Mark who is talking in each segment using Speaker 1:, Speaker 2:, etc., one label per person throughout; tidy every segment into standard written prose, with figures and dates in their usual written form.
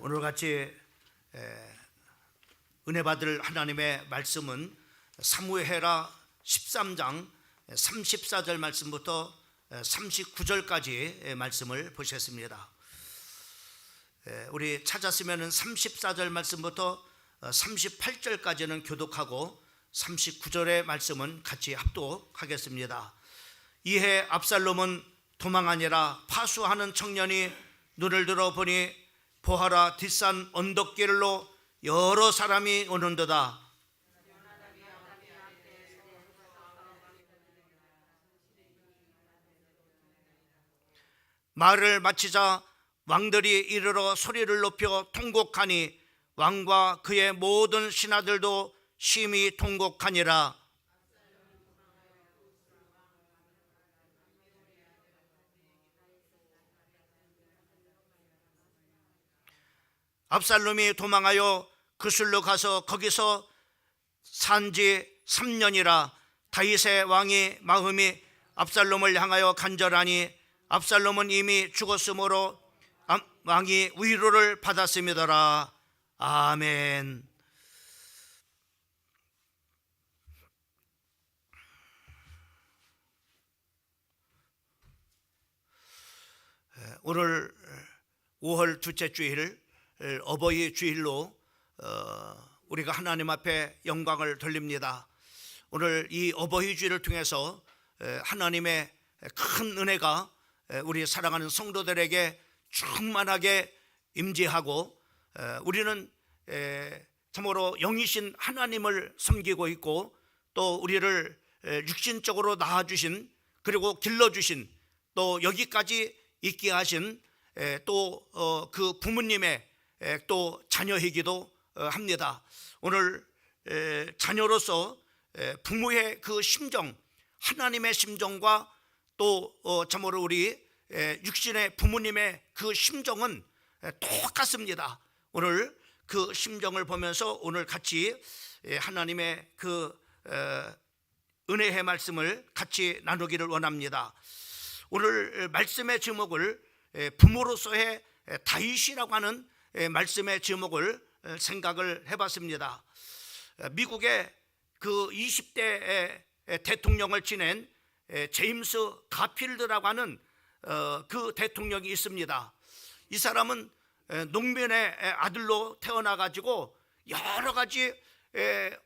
Speaker 1: 오늘 같이 은혜 받을 하나님의 말씀은 사무엘하 13장 34절 말씀부터 39절까지 말씀을 보셨습니다. 우리 찾았으면 34절 말씀부터 38절까지는 교독하고 39절의 말씀은 같이 합독하겠습니다. 이에 압살롬은 도망하니라. 파수하는 청년이 눈을 들어 보니 보하라, 뒷산 언덕길로 여러 사람이 오는도다. 말을 마치자 왕들이 이르러 소리를 높여 통곡하니 왕과 그의 모든 신하들도 심히 통곡하니라. 압살롬이 도망하여 그술로 가서 거기서 산지 3년이라. 다윗의 왕이 마음이 압살롬을 향하여 간절하니 압살롬은 이미 죽었으므로 왕이 위로를 받았음이더라. 아멘. 오늘 5월 둘째 주일 어버이 주일로 우리가 하나님 앞에 영광을 돌립니다. 오늘 이 어버이 주일을 통해서 하나님의 큰 은혜가 우리 사랑하는 성도들에게 충만하게 임재하고 우리는 참으로 영이신 하나님을 섬기고 있고 또 우리를 육신적으로 낳아주신 그리고 길러주신 또 여기까지 있게 하신 또 그 부모님의 또 자녀이기도 합니다. 오늘 자녀로서 부모의 그 심정, 하나님의 심정과 또 참으로 우리 육신의 부모님의 그 심정은 똑같습니다. 오늘 그 심정을 보면서 오늘 같이 하나님의 그 은혜의 말씀을 같이 나누기를 원합니다. 오늘 말씀의 제목을 부모로서의 다윗이라고 하는 말씀의 제목을 생각을 해봤습니다. 미국의 그 20대 대통령을 지낸 제임스 가필드라고 하는 그 대통령이 있습니다. 이 사람은 농민의 아들로 태어나가지고 여러 가지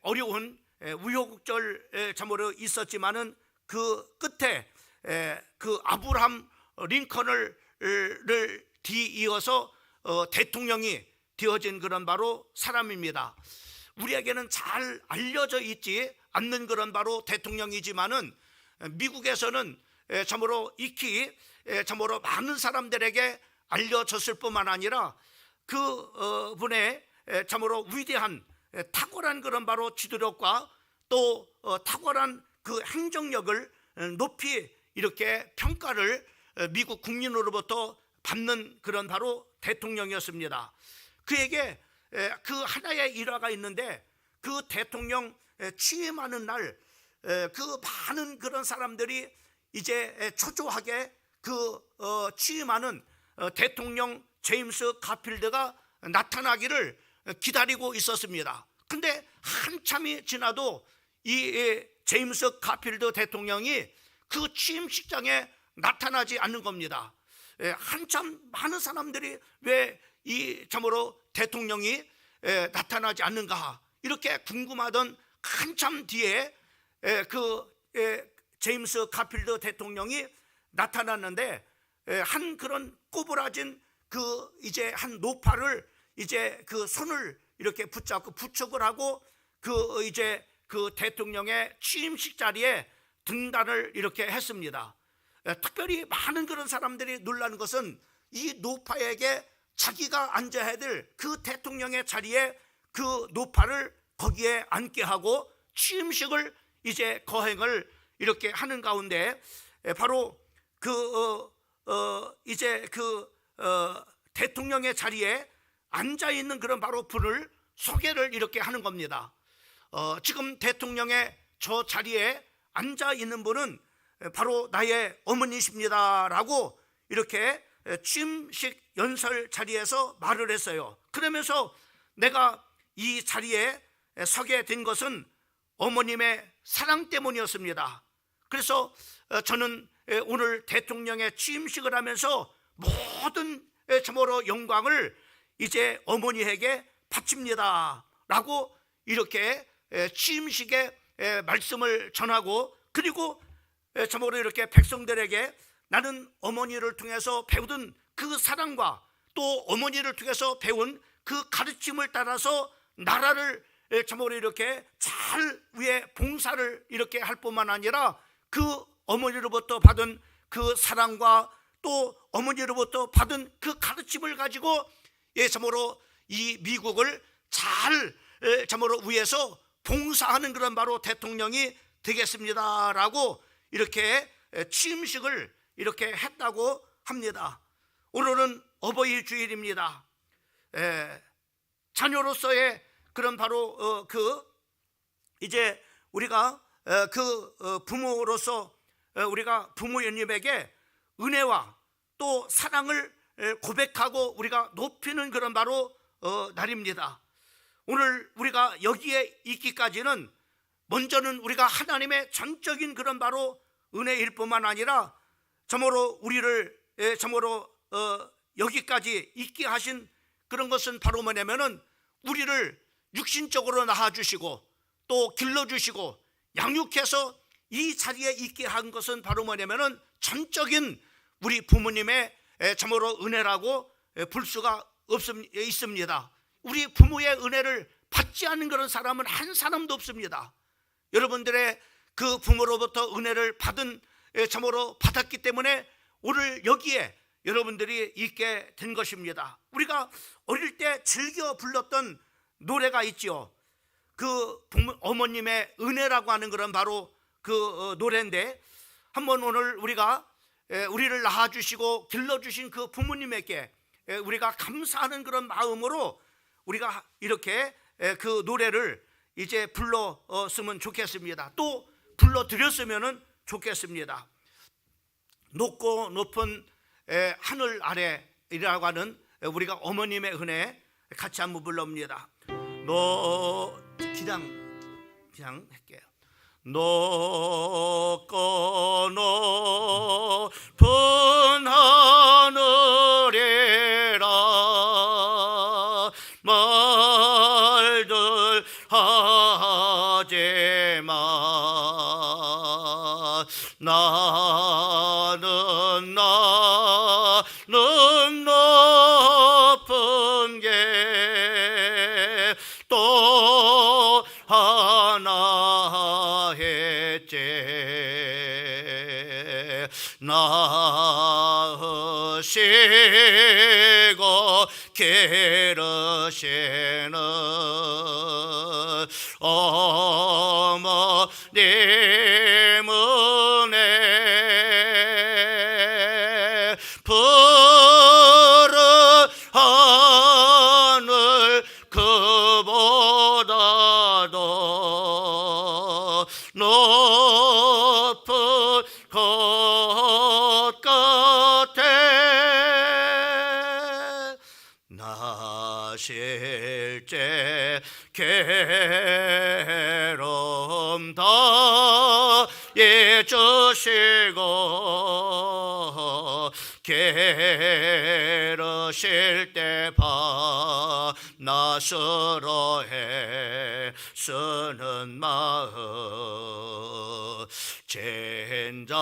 Speaker 1: 어려운 우여곡절 참으로 있었지만은 그 끝에 그 아브라함 링컨을 뒤이어서 대통령이 되어진 그런 바로 사람입니다. 우리에게는 잘 알려져 있지 않는 그런 바로 대통령이지만은 미국에서는 참으로 익히 참으로 많은 사람들에게 알려졌을 뿐만 아니라 그 분의 참으로 위대한 탁월한 그런 바로 지도력과 또 탁월한 그 행정력을 높이 이렇게 평가를 미국 국민으로부터 받는 그런 바로 대통령이었습니다. 그에게 그 하나의 일화가 있는데 그 대통령 취임하는 날 그 많은 그런 사람들이 이제 초조하게 그 취임하는 대통령 제임스 가필드가 나타나기를 기다리고 있었습니다. 근데 한참이 지나도 이 제임스 가필드 대통령이 그 취임식장에 나타나지 않는 겁니다. 한참 많은 사람들이 왜 이 참으로 대통령이 나타나지 않는가 이렇게 궁금하던 한참 뒤에 그 제임스 가필드 대통령이 나타났는데 한 그런 꼬부라진 그 이제 한 노파를 이제 그 손을 이렇게 붙잡고 부축을 하고 그 이제 그 대통령의 취임식 자리에 등단을 이렇게 했습니다. 특별히 많은 그런 사람들이 놀라는 것은 이 노파에게 자기가 앉아야 될 그 대통령의 자리에 그 노파를 거기에 앉게 하고 취임식을 이제 거행을 이렇게 하는 가운데 바로 그 이제 그 대통령의 자리에 앉아 있는 그런 바로 분을 소개를 이렇게 하는 겁니다. 지금 대통령의 저 자리에 앉아 있는 분은 바로 나의 어머니십니다라고 이렇게 취임식 연설 자리에서 말을 했어요. 그러면서 내가 이 자리에 서게 된 것은 어머님의 사랑 때문이었습니다. 그래서 저는 오늘 대통령의 취임식을 하면서 모든 참으로 영광을 이제 어머니에게 바칩니다 라고 이렇게 취임식에 말씀을 전하고, 그리고 참으로 이렇게 백성들에게 나는 어머니를 통해서 배우던 그 사랑과 또 어머니를 통해서 배운 그 가르침을 따라서 나라를 참으로 이렇게 잘 위해 봉사를 이렇게 할 뿐만 아니라 그 어머니로부터 받은 그 사랑과 또 어머니로부터 받은 그 가르침을 가지고 참으로 이 미국을 잘 참으로 위해서 봉사하는 그런 바로 대통령이 되겠습니다라고 이렇게 취임식을 이렇게 했다고 합니다. 오늘은 어버이 주일입니다. 자녀로서의 그런 바로 이제 우리가 부모로서 우리가 부모님에게 은혜와 또 사랑을 고백하고 우리가 높이는 그런 바로 날입니다. 오늘 우리가 여기에 있기까지는 먼저는 우리가 하나님의 전적인 그런 바로 은혜일 뿐만 아니라 참으로 우리를 참으로 여기까지 있게 하신 그런 것은 바로 뭐냐면은 우리를 육신적으로 낳아주시고 또 길러주시고 양육해서 이 자리에 있게 한 것은 바로 뭐냐면은 전적인 우리 부모님의 참으로 은혜라고 볼 수가 있습니다. 우리 부모의 은혜를 받지 않는 그런 사람은 한 사람도 없습니다. 여러분들의 그 부모로부터 은혜를 참으로 받았기 때문에 오늘 여기에 여러분들이 있게 된 것입니다. 우리가 어릴 때 즐겨 불렀던 노래가 있죠. 그 어머님의 은혜라고 하는 그런 바로 그 노래인데, 한번 오늘 우리를 낳아주시고 길러주신 그 부모님에게 우리가 감사하는 그런 마음으로 우리가 이렇게 그 노래를 이제 불렀으면 좋겠습니다. 또 불러드렸으면 좋겠습니다. 높고 높은 하늘 아래이라고 하는 우리가 어머님의 은혜 같이 한번 불러봅니다. 그냥 할게요. 높고 높은 하늘이라 말들 하지마 나는 높은 게 또 하나 했지 낳으시고 기르시는 어머님 은혜 푸른 하늘 그보다도 높은 것 같아 나 실제 괴로움 다 잊으시고 기르실 때 반나스러 애쓰는 마음 젠자리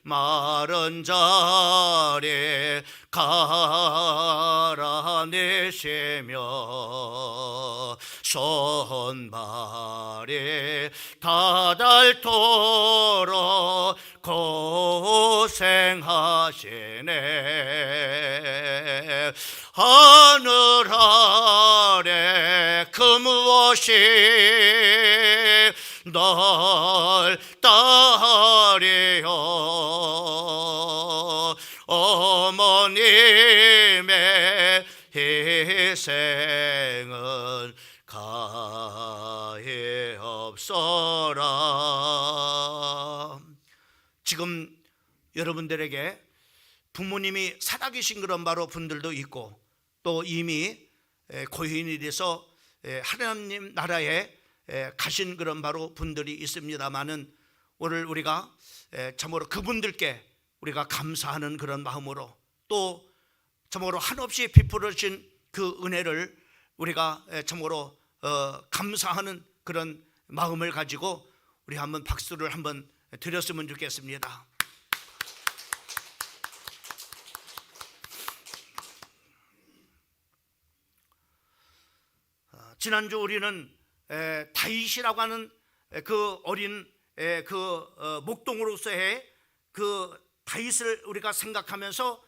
Speaker 1: 마른 자리 갈아내시며 손발이 다닳도록 고생하시네 하늘 아래 그 무엇이 널 따리요 어머님의 희생은 가히 없어라. 지금 여러분들에게 부모님이 살아계신 그런 바로 분들도 있고, 또 이미 고인이 돼서 하나님 나라에 가신 그런 바로 분들이 있습니다마는, 오늘 우리가 참으로 그분들께 우리가 감사하는 그런 마음으로, 또 참으로 한없이 베풀어진 그 은혜를 우리가 참으로 감사하는 그런 마음을 가지고 우리 한번 박수를 한번 드렸으면 좋겠습니다. 지난주 우리는 다윗이라고 하는 그 어린 목동으로서의 그 다윗을 우리가 생각하면서,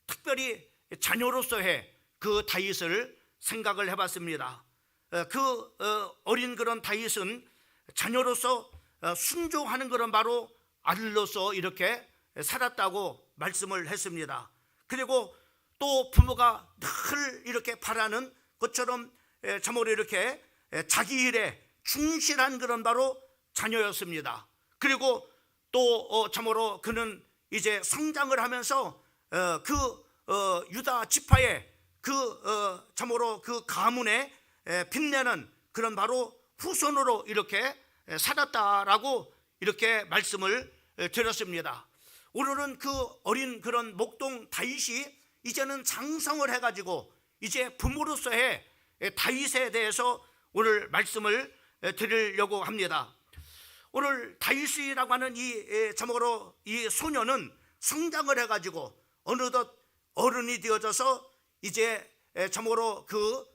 Speaker 1: 특별히 자녀로서의 그 다윗을 생각을 해봤습니다. 그 어린 그런 다윗은 자녀로서 순종하는 그런 바로 아들로서 이렇게 살았다고 말씀을 했습니다. 그리고 또 부모가 늘 이렇게 바라는 것처럼 참으로 이렇게 자기 일에 충실한 그런 바로 자녀였습니다. 그리고 또 참으로 그는 이제 성장을 하면서 유다 지파의 참으로 그 가문에 빛내는 그런 바로 후손으로 이렇게 살았다라고 이렇게 말씀을 드렸습니다. 오늘은 그 어린 그런 목동 다윗이 이제는 장성을 해가지고 이제 부모로서의 다윗에 대해서 오늘 말씀을 드리려고 합니다. 오늘 다윗이라고 하는 참으로 이 소녀는 성장을 해가지고 어느덧 어른이 되어져서 이제 참으로 그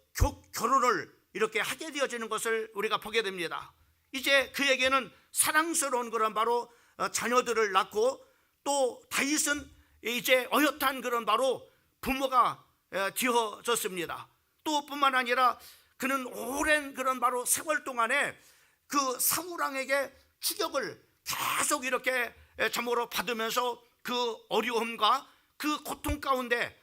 Speaker 1: 결혼을 이렇게 하게 되어지는 것을 우리가 보게 됩니다. 이제 그에게는 사랑스러운 그런 바로 자녀들을 낳고, 또 다윗은 이제 어엿한 그런 바로 부모가 되어졌습니다. 또 뿐만 아니라 그는 오랜 그런 바로 세월 동안에 그 사울왕에게 추격을 계속 이렇게 참으로 받으면서 그 어려움과 그 고통 가운데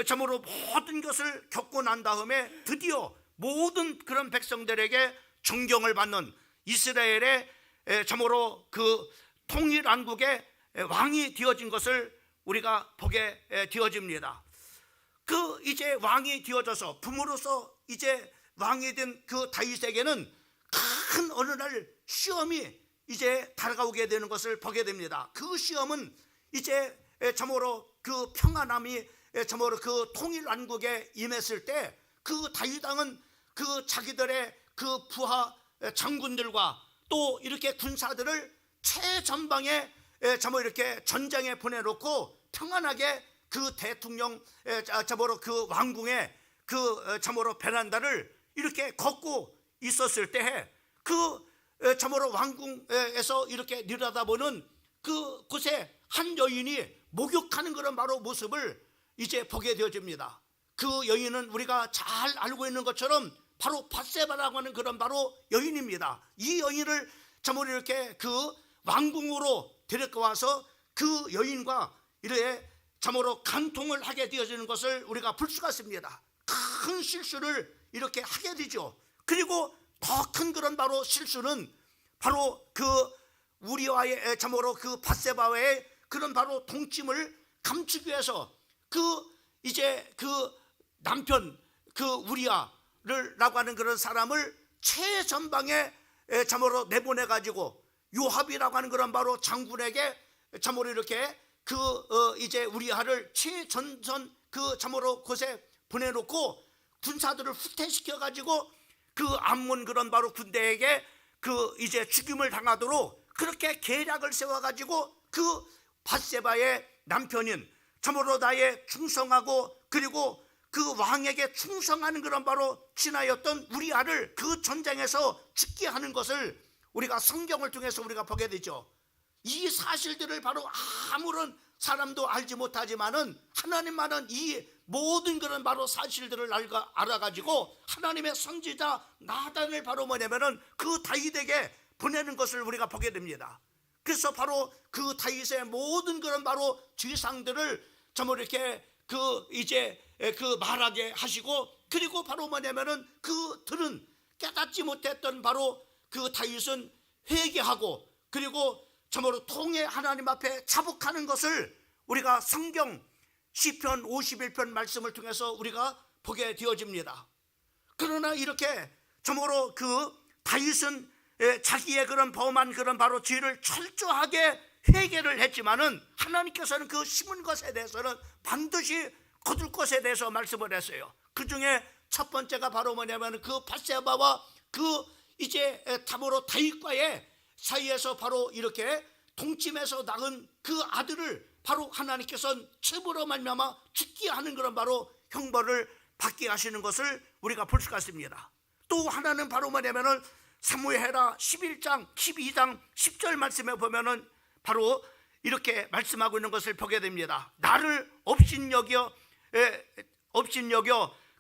Speaker 1: 참으로 모든 것을 겪고 난 다음에 드디어 모든 그런 백성들에게 존경을 받는 이스라엘의 참으로 그 통일왕국의 왕이 되어진 것을 우리가 보게 되어집니다. 그 이제 왕이 되어져서 부모로서 이제 왕이 된 그 다윗에게는 큰 어느 날 시험이 이제 다가오게 되는 것을 보게 됩니다. 그 시험은 이제 참으로 그 평안함이 참으로 그 통일왕국에 임했을 때, 그 다윗 왕은 그 자기들의 그 부하 장군들과 또 이렇게 군사들을 최전방에 참으로 이렇게 전장에 보내놓고 평안하게 그 대통령 참으로 그 왕궁의 그 참으로 베란다를 이렇게 걷고 있었을 때에, 그 참으로 왕궁에서 이렇게 내려다보는 그 곳에 한 여인이 목욕하는 그런 바로 모습을 이제 보게 되어집니다. 그 여인은 우리가 잘 알고 있는 것처럼 바로 밧세바라고 하는 그런 바로 여인입니다. 이 여인을 참으로 이렇게 그 왕궁으로 데리고 와서 그 여인과 이렇게 참으로 간통을 하게 되어지는 것을 우리가 볼 수가 있습니다. 큰 실수를 이렇게 하게 되죠. 그리고 더 큰 그런 바로 실수는 바로 그 우리와의 참으로 그 밧세바와의 그런 바로 동침을 감추기 위해서 그 이제 그 남편 그 우리아를라고 하는 그런 사람을 최전방에 참으로 내보내 가지고 요압이라고 하는 그런 바로 장군에게 참으로 이렇게 그 이제 우리아를 최전선 그 참으로 곳에 보내놓고 군사들을 후퇴시켜 가지고 그 암몬 그런 바로 군대에게 그 이제 죽임을 당하도록 그렇게 계략을 세워 가지고 그 밧세바의 남편인 참으로 나의 충성하고 그리고 그 왕에게 충성하는 그런 바로 신하였던 우리아를 그 전쟁에서 죽게 하는 것을 우리가 성경을 통해서 우리가 보게 되죠. 이 사실들을 바로 아무런 사람도 알지 못하지만은 하나님만은 이 모든 그런 바로 사실들을 알아가지고 하나님의 선지자 나단을 바로 뭐냐면은 그 다윗에게 보내는 것을 우리가 보게 됩니다. 그래서 바로 그 다윗의 모든 그런 바로 죄상들을 참으로 이렇게 그 이제 그 말하게 하시고, 그리고 바로 뭐냐면은 그들은 깨닫지 못했던 바로 그 다윗은 회개하고 그리고 참으로 통해 하나님 앞에 자복하는 것을 우리가 성경 시편 51편 말씀을 통해서 우리가 보게 되어집니다. 그러나 이렇게 참으로 그 다윗은 자기의 그런 범한 그런 바로 죄를 철저하게 회개를 했지만은 하나님께서는 그 심은 것에 대해서는 반드시 거둘 것에 대해서 말씀을 했어요. 그 중에 첫 번째가 바로 뭐냐면 그 밧세바와 그 이제 참으로 다윗과의 사이에서 바로 이렇게 동침해서 낳은 그 아들을 바로 하나님께서는 체부로 말미암아 죽게 하는 그런 바로 형벌을 받게 하시는 것을 우리가 볼 수가 있습니다. 또 하나는 바로 뭐냐면은 사무엘하 11장 12장 10절 말씀에 보면은 바로 이렇게 말씀하고 있는 것을 보게 됩니다. 나를 업신여겨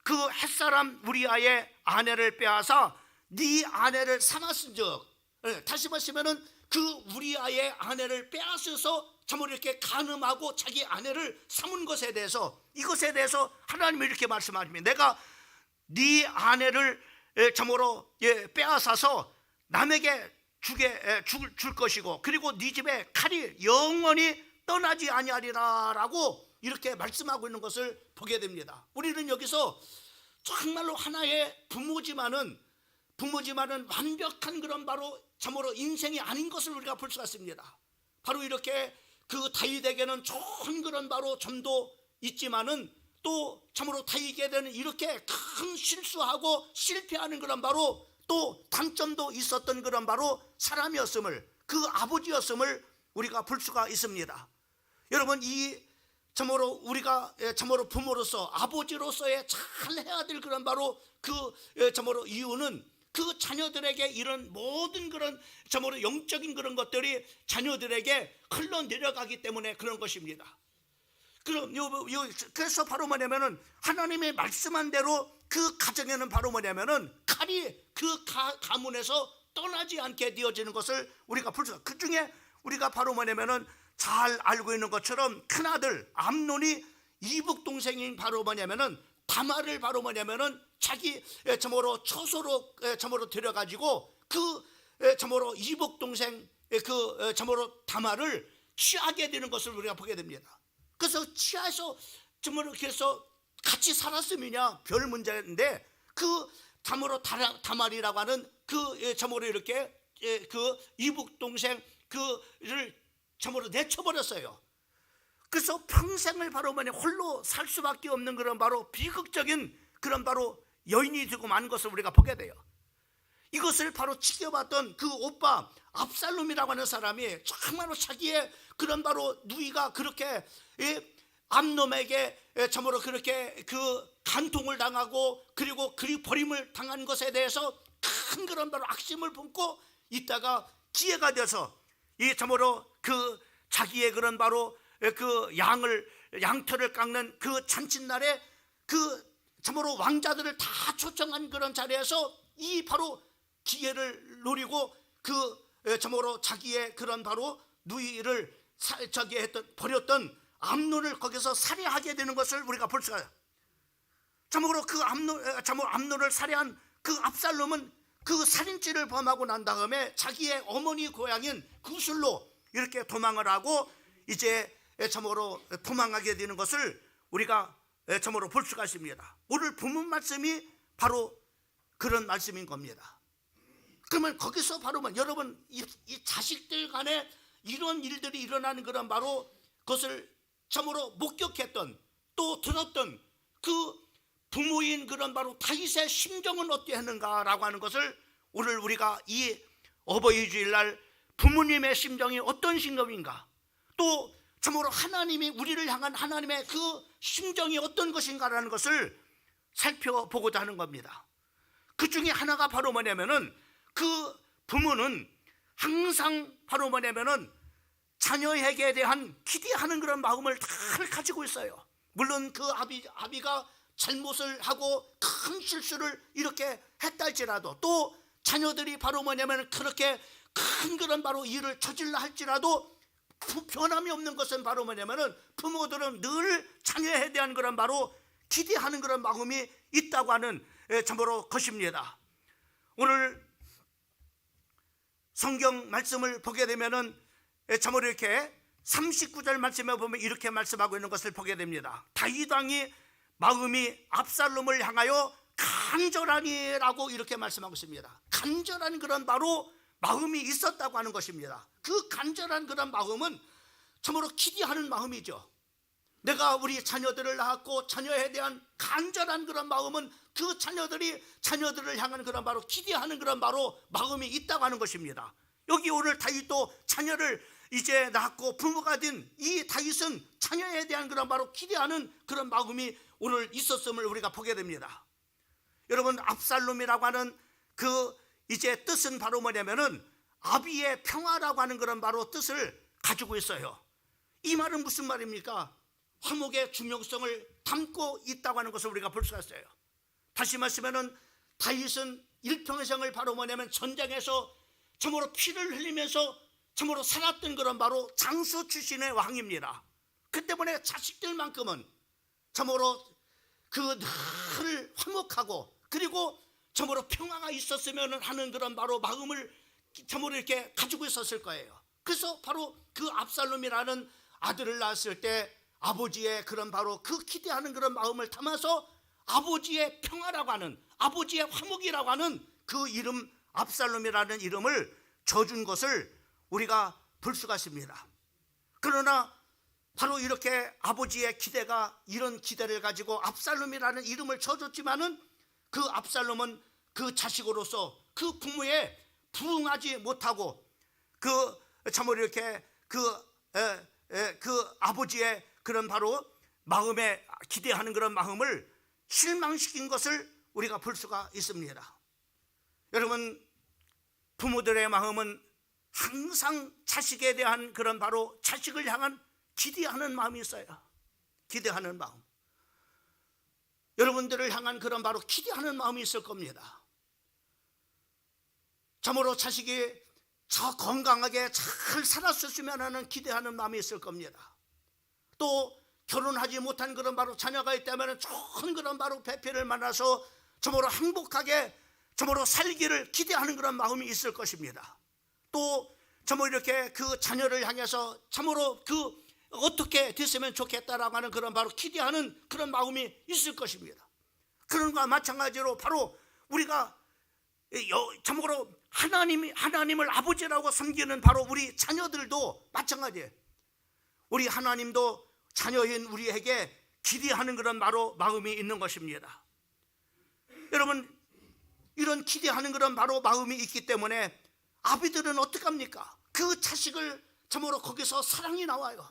Speaker 1: 그 햇사람 우리아의 아내를 빼앗아 네 아내를 삼았은즉, 다시 말하면은 그 우리아의 아내를 빼앗아서 참으로 이렇게 간음하고 자기 아내를 삼은 것에 대해서, 이것에 대해서 하나님이 이렇게 말씀하십니다. 내가 네 아내를 참으로 빼앗아서 남에게 줄 것이고, 그리고 네 집에 칼이 영원히 떠나지 아니하리라 라고 이렇게 말씀하고 있는 것을 보게 됩니다. 우리는 여기서 정말로 하나의 부모지만은 완벽한 그런 바로 참으로 인생이 아닌 것을 우리가 볼 수가 있습니다. 바로 이렇게 그 다윗에게는 좋은 그런 바로 점도 있지만은 또 참으로 다윗에게는 이렇게 큰 실수하고 실패하는 그런 바로 또 단점도 있었던 그런 바로 사람이었음을, 그 아버지였음을 우리가 볼 수가 있습니다. 여러분, 이 참으로 우리가 참으로 부모로서 아버지로서의 잘 해야 될 그런 바로 그 참으로 이유는 그 자녀들에게 이런 모든 그런 참으로 영적인 그런 것들이 자녀들에게 흘러내려가기 때문에 그런 것입니다. 그래서 바로 뭐냐면은 하나님의 말씀한 대로 그 가정에는 바로 뭐냐면은 칼이 그 가문에서 떠나지 않게 되어지는 것을 우리가 볼 수가. 그 중에 우리가 바로 뭐냐면은 잘 알고 있는 것처럼 큰아들 암논이 이북 동생인 바로 뭐냐면은 다말을 바로 뭐냐면은 자기 참으로 처소로 참으로 들여가지고 그 참으로 이북 동생 그 참으로 다말을 취하게 되는 것을 우리가 보게 됩니다. 그래서 취해서 참으로 그래서 같이 살았음이냐 별 문제인데, 그 참으로 다말이라고 하는 그 참으로 이렇게 그 이북 동생 그를 참으로 내쳐버렸어요. 그래서 평생을 바로 뭐냐 홀로 살 수밖에 없는 그런 바로 비극적인 그런 바로 여인이 되고 만 것을 우리가 보게 돼요. 이것을 바로 지켜봤던 그 오빠 압살롬이라고 하는 사람이 정말로 자기의 그런 바로 누이가 그렇게 암놈에게 참으로 그렇게 그 간통을 당하고 그리고 그리 버림을 당한 것에 대해서 큰 그런 바로 악심을 품고 있다가 기회가 돼서 이 참으로 그 자기의 그런 바로 그 양털을 깎는 그 잔칫날에 그 참으로 왕자들을 다 초청한 그런 자리에서 이 바로 기회를 노리고 그 참으로 자기의 그런 바로 누이를 버렸던 암논을 거기서 살해하게 되는 것을 우리가 볼 수가 있어요. 참으로 그 암논을 살해한 그 압살롬은 그 살인죄를 범하고 난 다음에 자기의 어머니 고향인 구술로 이렇게 도망을 하고 이제 참으로 도망하게 되는 것을 우리가 참으로 볼 수가 있습니다. 오늘 본문 말씀이 바로 그런 말씀인 겁니다. 그러면 거기서 바로 여러분 이 자식들 간에 이런 일들이 일어나는 그런 바로 그것을 참으로 목격했던 또 들었던 그 부모인 그런 바로 다윗의 심정은 어떠했는가라고 하는 것을 오늘 우리가 이 어버이 주일날 부모님의 심정이 어떤 심정인가, 또 참으로 하나님이 우리를 향한 하나님의 그 심정이 어떤 것인가라는 것을 살펴보고자 하는 겁니다. 그 중에 하나가 바로 뭐냐면은 그 부모는 항상 바로 뭐냐면은 자녀에게 대한 기대하는 그런 마음을 다 가지고 있어요. 물론 그 아비가 잘못을 하고 큰 실수를 이렇게 했다 할지라도, 또 자녀들이 바로 뭐냐면 그렇게 큰 그런 바로 일을 저질러 할지라도 변함이 없는 것은 바로 뭐냐면은 부모들은 늘 자녀에 대한 그런 바로 기대하는 그런 마음이 있다고 하는 참으로 것입니다. 오늘 성경 말씀을 보게 되면은 참으로 이렇게 39절 말씀에 보면 이렇게 말씀하고 있는 것을 보게 됩니다. 다윗 왕이 마음이 압살롬을 향하여 간절하니라고 이렇게 말씀하고 있습니다. 간절한 그런 바로 마음이 있었다고 하는 것입니다. 그 간절한 그런 마음은 참으로 기대하는 마음이죠. 내가 우리 자녀들을 낳았고 자녀에 대한 간절한 그런 마음은 그 자녀들을 향한 그런 바로 기대하는 그런 바로 마음이 있다고 하는 것입니다. 여기 오늘 다윗도 자녀를 이제 낳았고 부모가 된 이 다윗은 자녀에 대한 그런 바로 기대하는 그런 마음이 오늘 있었음을 우리가 보게 됩니다. 여러분, 압살롬이라고 하는 그 이제 뜻은 바로 뭐냐면은 아비의 평화라고 하는 그런 바로 뜻을 가지고 있어요. 이 말은 무슨 말입니까? 화목의 중요성을 담고 있다고 하는 것을 우리가 볼 수가 있어요. 다시 말하면은 다윗은 일평생을 바로 뭐냐면 전장에서 참으로 피를 흘리면서 참으로 살았던 그런 바로 장수 출신의 왕입니다. 그 때문에 자식들만큼은 참으로 그 늘 화목하고 그리고 참으로 평화가 있었으면 하는 그런 바로 마음을 참으로 이렇게 가지고 있었을 거예요. 그래서 바로 그 압살롬이라는 아들을 낳았을 때 아버지의 그런 바로 그 기대하는 그런 마음을 담아서 아버지의 평화라고 하는, 아버지의 화목이라고 하는 그 이름, 압살롬이라는 이름을 줘준 것을 우리가 볼 수가 있습니다. 그러나 바로 이렇게 아버지의 기대가 이런 기대를 가지고 압살롬이라는 이름을 줘줬지만은 그 압살롬은 그 자식으로서 그 부모에 부응하지 못하고 그 참으로 이렇게 그 아버지의 그런 바로 마음에 기대하는 그런 마음을 실망시킨 것을 우리가 볼 수가 있습니다. 여러분, 부모들의 마음은 항상 자식에 대한 그런 바로 자식을 향한 기대하는 마음이 있어요. 기대하는 마음. 여러분들을 향한 그런 바로 기대하는 마음이 있을 겁니다. 참으로 자식이 저 건강하게 잘 살았었으면 하는 기대하는 마음이 있을 겁니다. 또 결혼하지 못한 그런 바로 자녀가 있다면 좋은 그런 바로 배필을 만나서 참으로 행복하게 참으로 살기를 기대하는 그런 마음이 있을 것입니다. 또 참으로 이렇게 그 자녀를 향해서 참으로 그 어떻게 됐으면 좋겠다라고 하는 그런 바로 기대하는 그런 마음이 있을 것입니다. 그런 것과 마찬가지로 바로 우리가 참으로 하나님을 아버지라고 섬기는 바로 우리 자녀들도 마찬가지예요. 우리 하나님도 자녀인 우리에게 기대하는 그런 바로 마음이 있는 것입니다. 여러분, 이런 기대하는 그런 바로 마음이 있기 때문에 아비들은 어떡합니까? 그 자식을 참으로 거기서 사랑이 나와요.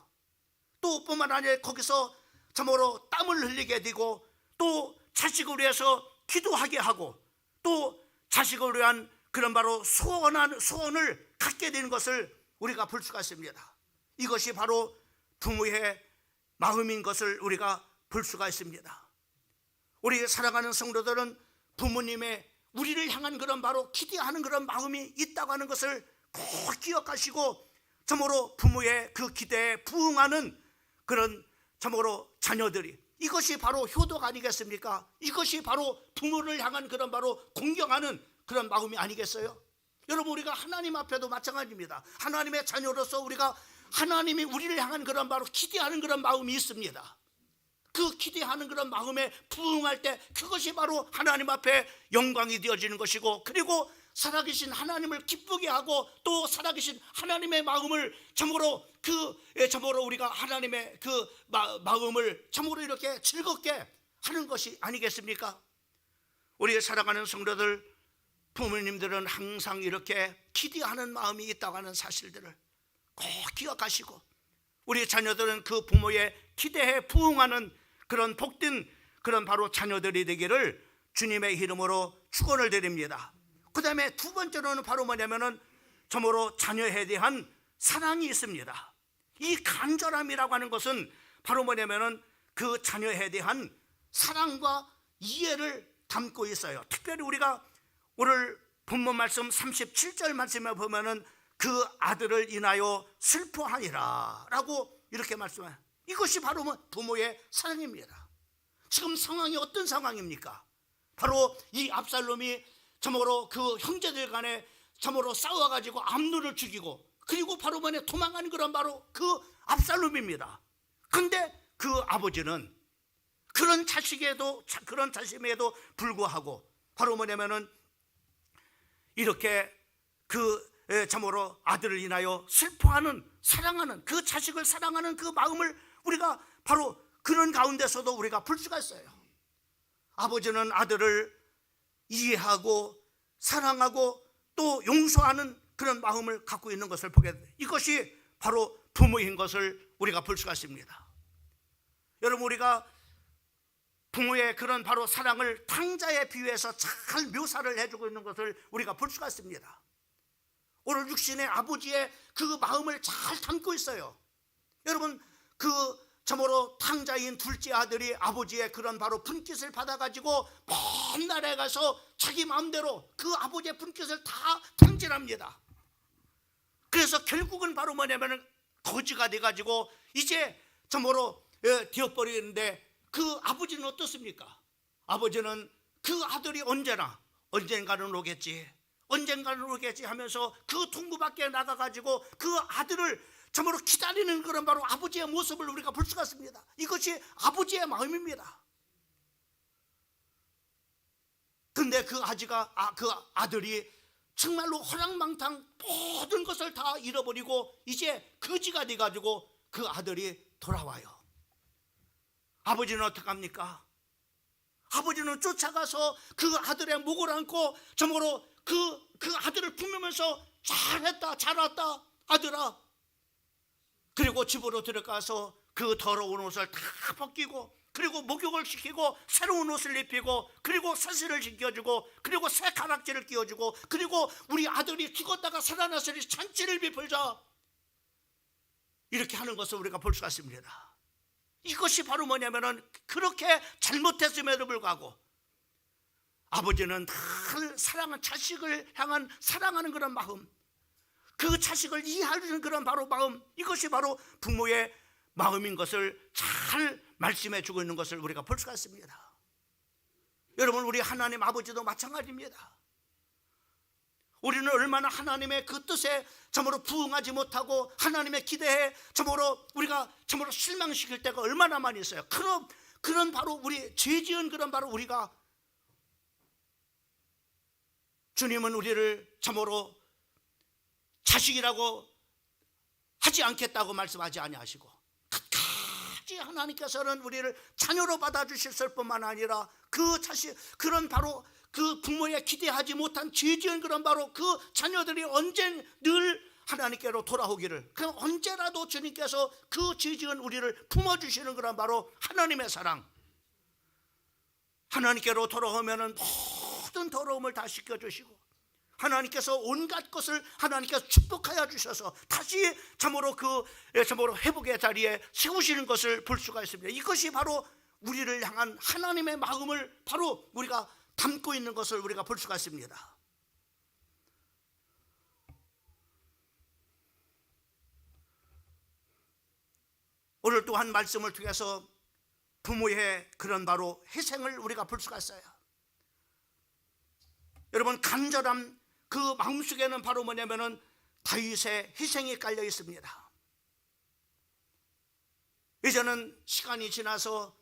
Speaker 1: 또 뿐만 아니라 거기서 참으로 땀을 흘리게 되고 또 자식을 위해서 기도하게 하고 또 자식을 위한 그런 바로 소원을 갖게 되는 것을 우리가 볼 수가 있습니다. 이것이 바로 부모의 마음인 것을 우리가 볼 수가 있습니다. 우리 사랑하는 성도들은 부모님의 우리를 향한 그런 바로 기대하는 그런 마음이 있다고 하는 것을 꼭 기억하시고 참으로 부모의 그 기대에 부응하는 그런 참으로 자녀들이, 이것이 바로 효도가 아니겠습니까? 이것이 바로 부모를 향한 그런 바로 공경하는 그런 마음이 아니겠어요? 여러분, 우리가 하나님 앞에도 마찬가지입니다. 하나님의 자녀로서 우리가 하나님이 우리를 향한 그런 바로 기대하는 그런 마음이 있습니다. 그 기대하는 그런 마음에 부응할 때 그것이 바로 하나님 앞에 영광이 되어지는 것이고, 그리고 살아계신 하나님을 기쁘게 하고 또 살아계신 하나님의 마음을 참으로 참으로 우리가 하나님의 그 마음을 참으로 이렇게 즐겁게 하는 것이 아니겠습니까? 우리 사랑하는 성도들, 부모님들은 항상 이렇게 기대하는 마음이 있다고 하는 사실들을 꼭 기억하시고 우리 자녀들은 그 부모의 기대에 부응하는 그런 복된 그런 바로 자녀들이 되기를 주님의 이름으로 축원을 드립니다. 그 다음에 두 번째로는 바로 뭐냐면은 참으로 자녀에 대한 사랑이 있습니다. 이 간절함이라고 하는 것은 바로 뭐냐면은 그 자녀에 대한 사랑과 이해를 담고 있어요. 특별히 우리가 오늘 본문 말씀 37절 말씀에 보면은 그 아들을 인하여 슬퍼하니라 라고 이렇게 말씀해요. 이것이 바로 부모의 사랑입니다. 지금 상황이 어떤 상황입니까? 바로 이 압살롬이 참으로 그 형제들 간에 참으로 싸워가지고 암논을 죽이고 그리고 바로 만에 도망간 그런 바로 그 압살롬입니다. 근데 그 아버지는 그런 자식임에도 불구하고 바로 뭐냐면은 이렇게 참으로 아들을 인하여 슬퍼하는, 사랑하는, 그 자식을 사랑하는 그 마음을 우리가 바로 그런 가운데서도 우리가 볼 수가 있어요. 아버지는 아들을 이해하고 사랑하고 또 용서하는 그런 마음을 갖고 있는 것을 보게 돼요. 이것이 바로 부모인 것을 우리가 볼 수가 있습니다. 여러분, 우리가 부모의 그런 바로 사랑을 탕자에 비유해서 잘 묘사를 해주고 있는 것을 우리가 볼 수가 있습니다. 오늘 육신의 아버지의 그 마음을 잘 담고 있어요. 여러분, 참으로 탕자인 둘째 아들이 아버지의 그런 바로 분깃을 받아가지고 먼 나라에 가서 자기 마음대로 그 아버지의 분깃을 다 탕진합니다. 그래서 결국은 바로 뭐냐면 거지가 돼가지고 이제 참으로 되어버리는데, 그 아버지는 어떻습니까? 아버지는 그 아들이 언젠가는 오겠지 하면서 그 동구 밖에 나가가지고 그 아들을 참으로 기다리는 그런 바로 아버지의 모습을 우리가 볼 수가 있습니다. 이것이 아버지의 마음입니다. 근데 그 아들이 정말로 허랑망탕 모든 것을 다 잃어버리고 이제 거지가 돼가지고 그 아들이 돌아와요. 아버지는 어떡합니까? 아버지는 쫓아가서 그 아들의 목을 안고 참으로 그 아들을 품으면서 잘했다, 잘 왔다 아들아. 그리고 집으로 들어가서 그 더러운 옷을 다 벗기고, 그리고 목욕을 시키고 새로운 옷을 입히고, 그리고 세수를 시켜주고, 그리고 새 가락지를 끼워주고, 그리고 우리 아들이 죽었다가 살아났으니 잔치를 베풀자, 이렇게 하는 것을 우리가 볼 수가 있습니다. 이것이 바로 뭐냐면은 그렇게 잘못했음에도 불구하고 아버지는 늘 사랑하는 자식을 향한 사랑하는 그런 마음, 그 자식을 이해하는 그런 바로 마음, 이것이 바로 부모의 마음인 것을 잘 말씀해 주고 있는 것을 우리가 볼 수가 있습니다. 여러분, 우리 하나님 아버지도 마찬가지입니다. 우리는 얼마나 하나님의 그 뜻에 참으로 부응하지 못하고 하나님의 기대에 참으로 우리가 참으로 실망시킬 때가 얼마나 많이 있어요. 그런 바로 우리 죄 지은 그런 바로 우리가, 주님은 우리를 참으로 자식이라고 하지 않겠다고 말씀하지 아니하시고 끝까지 하나님께서는 우리를 자녀로 받아주실 뿐만 아니라 그 자식, 그런 바로 그 부모의 기대하지 못한 죄 지은 그런 바로 그 자녀들이 언제 늘 하나님께로 돌아오기를, 그럼 언제라도 주님께서 그 죄 지은 우리를 품어주시는 그런 바로 하나님의 사랑, 하나님께로 돌아오면은 모든 더러움을 다 씻겨주시고 하나님께서 온갖 것을 하나님께서 축복하여 주셔서 다시 참으로 참으로 회복의 자리에 세우시는 것을 볼 수가 있습니다. 이것이 바로 우리를 향한 하나님의 마음을 바로 우리가 담고 있는 것을 우리가 볼 수가 있습니다. 오늘 또한 말씀을 통해서 부모의 그런 바로 희생을 우리가 볼 수가 있어요. 여러분, 간절한 그 마음속에는 바로 뭐냐면은 다윗의 희생이 깔려 있습니다. 이제는 시간이 지나서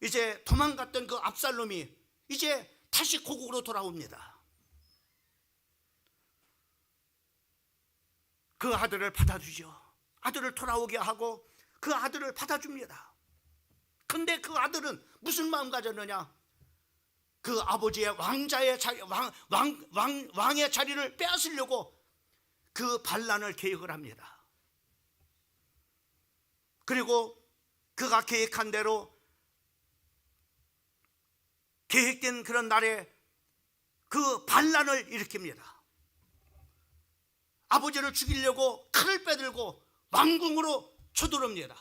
Speaker 1: 이제 도망갔던 그 압살롬이 이제 다시 고국으로 돌아옵니다. 그 아들을 받아주죠. 아들을 돌아오게 하고 그 아들을 받아줍니다. 근데 그 아들은 무슨 마음 가졌느냐? 그 아버지의 왕자의 자리, 왕의 자리를 빼앗으려고 그 반란을 계획을 합니다. 그리고 그가 계획한 대로 계획된 그런 날에 그 반란을 일으킵니다. 아버지를 죽이려고 칼을 빼들고 왕궁으로 쳐들어옵니다.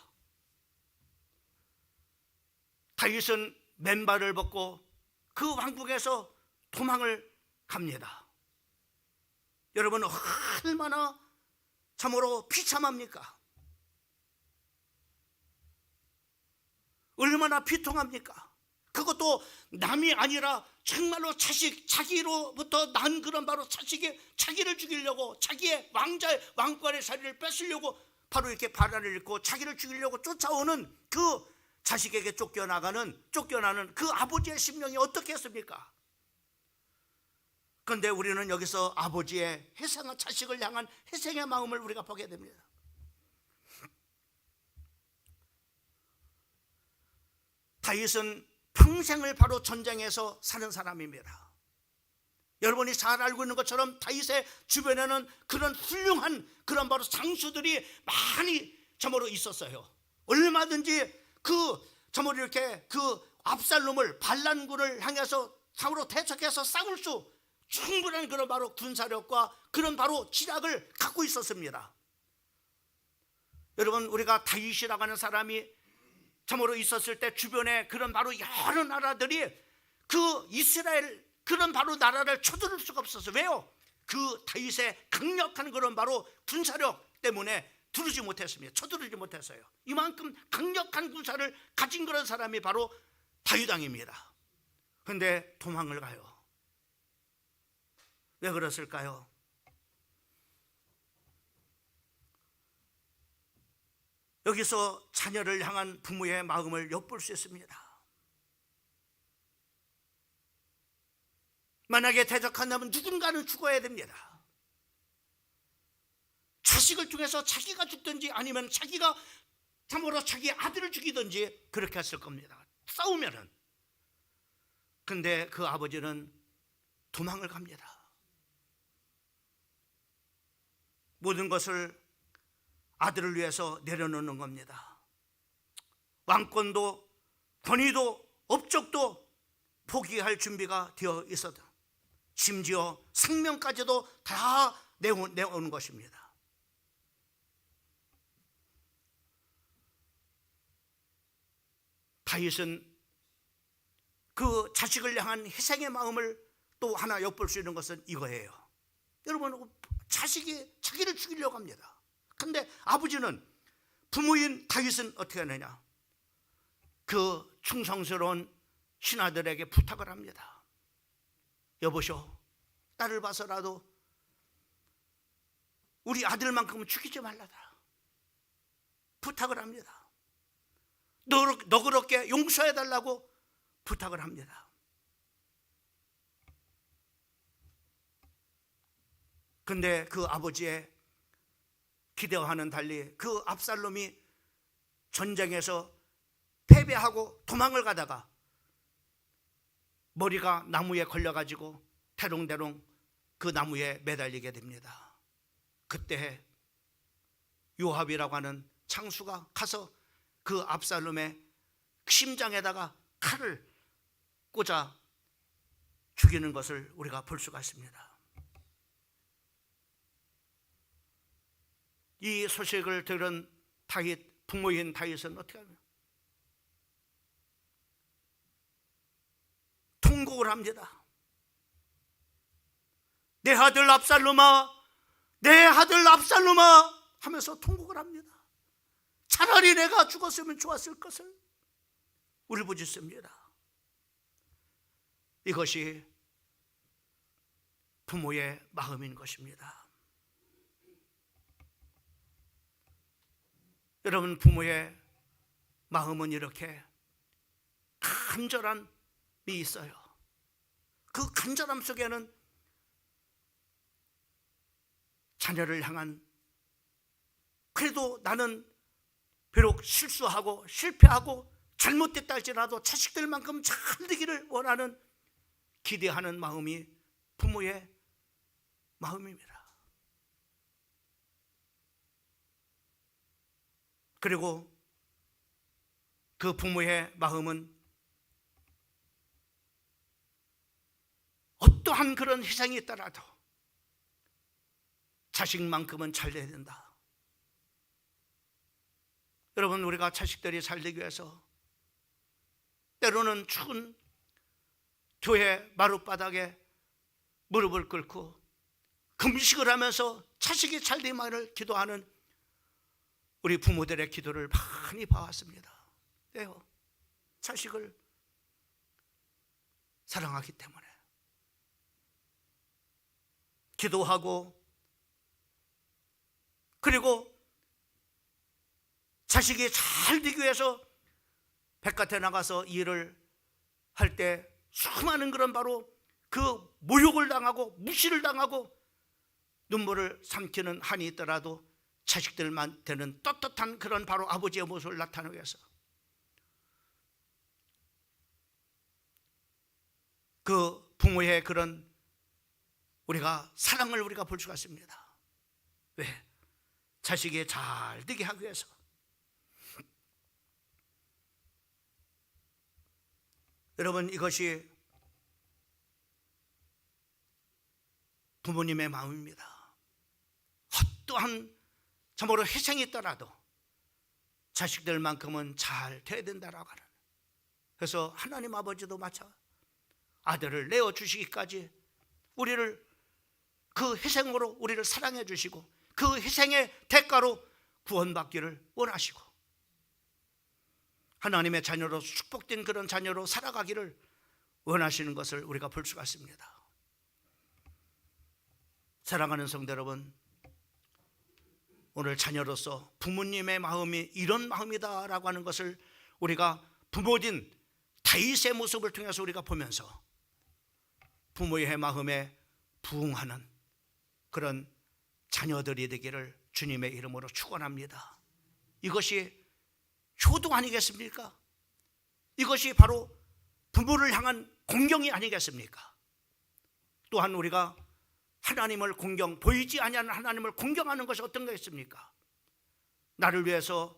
Speaker 1: 다윗은 맨발을 벗고 그 왕궁에서 도망을 갑니다. 여러분, 얼마나 참으로 비참합니까? 얼마나 비통합니까? 그거 그것도 남이 아니라 정말로 자기로부터 난 그런 바로 자식이 자기를 죽이려고, 자기의 왕권의 자리를 뺏으려고 바로 이렇게 바다를 잃고 자기를 죽이려고 쫓아오는 그 자식에게 쫓겨나는 그 아버지의 심령이 어떻겠습니까? 그런데 우리는 여기서 아버지의 자식을 향한 희생의 마음을 우리가 보게 됩니다. 다윗은 평생을 바로 전쟁에서 사는 사람입니다. 여러분이 잘 알고 있는 것처럼 다윗의 주변에는 그런 훌륭한 그런 바로 장수들이 많이 저모로 있었어요. 얼마든지 이렇게 압살롬을, 반란군을 향해서 상으로 대적해서 싸울 수 충분한 그런 바로 군사력과 그런 바로 지략을 갖고 있었습니다. 여러분, 우리가 다윗이라고 하는 사람이 참으로 있었을 때 주변에 그런 바로 여러 나라들이 그 이스라엘 그런 바로 나라를 쳐들을 수가 없었어요. 왜요? 그 다윗의 강력한 그런 바로 군사력 때문에 쳐들지 못했어요. 이만큼 강력한 군사를 가진 그런 사람이 바로 다윗 왕입니다. 그런데 도망을 가요. 왜 그랬을까요? 여기서 자녀를 향한 부모의 마음을 엿볼 수 있습니다. 만약에 대적한다면 누군가는 죽어야 됩니다. 자식을 통해서 자기가 죽든지 아니면 자기가 참으로 자기 아들을 죽이든지 그렇게 했을 겁니다. 싸우면은. 근데 그 아버지는 도망을 갑니다. 모든 것을 아들을 위해서 내려놓는 겁니다. 왕권도 권위도 업적도 포기할 준비가 되어 있었다. 심지어 생명까지도 다 내오는 것입니다. 다윗은 그 자식을 향한 희생의 마음을 또 하나 엿볼 수 있는 것은 이거예요. 여러분, 자식이 자기를 죽이려고 합니다. 근데 아버지는, 부모인 다윗은 어떻게 하느냐? 그 충성스러운 신하들에게 부탁을 합니다. 여보시오, 딸을 봐서라도 우리 아들만큼은 죽이지 말라다. 부탁을 합니다. 너그럽게 용서해달라고 부탁을 합니다. 근데 그 아버지의 기대와는 달리 그 압살롬이 전쟁에서 패배하고 도망을 가다가 머리가 나무에 걸려가지고 대롱대롱 그 나무에 매달리게 됩니다. 그때 요압이라고 하는 장수가 가서 그 압살롬의 심장에다가 칼을 꽂아 죽이는 것을 우리가 볼 수가 있습니다. 이 소식을 들은 다윗, 부모인 다윗은 어떻게 하냐? 통곡을 합니다. 내 아들 압살롬아, 내 아들 압살롬아 하면서 통곡을 합니다. 차라리 내가 죽었으면 좋았을 것을 울부짖습니다. 이것이 부모의 마음인 것입니다. 여러분, 부모의 마음은 이렇게 간절함이 있어요. 그 간절함 속에는 자녀를 향한, 그래도 나는 비록 실수하고 실패하고 잘못됐다 할지라도 자식들만큼 잘 되기를 원하는, 기대하는 마음이 부모의 마음입니다. 그리고 그 부모의 마음은 어떠한 그런 희생이 있더라도 자식만큼은 잘 돼야 된다. 여러분, 우리가 자식들이 잘 되기 위해서 때로는 추운 교회 마룻바닥에 무릎을 꿇고 금식을 하면서 자식이 잘 되기만을 기도하는 우리 부모들의 기도를 많이 봐왔습니다. 네요. 자식을 사랑하기 때문에 기도하고, 그리고 자식이 잘 되기 위해서 바깥에 나가서 일을 할 때 수많은 그런 바로 그 모욕을 당하고 무시를 당하고 눈물을 삼키는 한이 있더라도 자식들한테는 떳떳한 그런 바로 아버지의 모습을 나타내기 위해서 그 부모의 그런 우리가 사랑을 우리가 볼 수가 있습니다. 왜? 자식이 잘 되게 하기 위해서. 여러분, 이것이 부모님의 마음입니다. 어떠한 참으로 희생이 있더라도 자식들만큼은 잘 돼야 된다라고 하는. 그래서 하나님 아버지도 마찬가지, 아들을 내어주시기까지 우리를 그 희생으로 우리를 사랑해 주시고 그 희생의 대가로 구원받기를 원하시고 하나님의 자녀로 축복된 그런 자녀로 살아가기를 원하시는 것을 우리가 볼 수가 있습니다. 사랑하는 성도 여러분, 오늘 자녀로서 부모님의 마음이 이런 마음이다라고 하는 것을 우리가 부모진 다윗의 모습을 통해서 우리가 보면서 부모의 마음에 부응하는 그런 자녀들이 되기를 주님의 이름으로 축원합니다. 이것이 효도 아니겠습니까? 이것이 바로 부모를 향한 공경이 아니겠습니까? 또한 우리가 하나님을 보이지 아니하는 하나님을 공경하는 것이 어떤 것입니까? 나를 위해서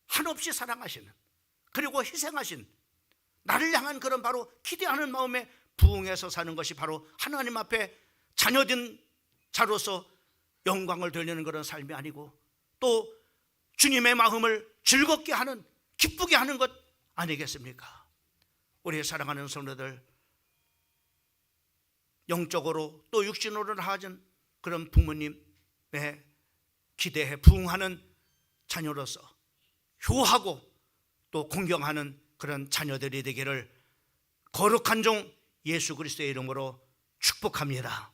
Speaker 1: 한없이 사랑하시는, 그리고 희생하신, 나를 향한 그런 바로 기대하는 마음에 부응해서 사는 것이 바로 하나님 앞에 자녀된 자로서 영광을 돌리는 그런 삶이 아니고, 또 주님의 마음을 즐겁게 하는, 기쁘게 하는 것 아니겠습니까? 우리 사랑하는 성도들, 영적으로 또 육신으로 하진 그런 부모님의 기대에 부응하는 자녀로서 효하고 또 공경하는 그런 자녀들이 되기를 거룩한 종 예수 그리스도의 이름으로 축복합니다.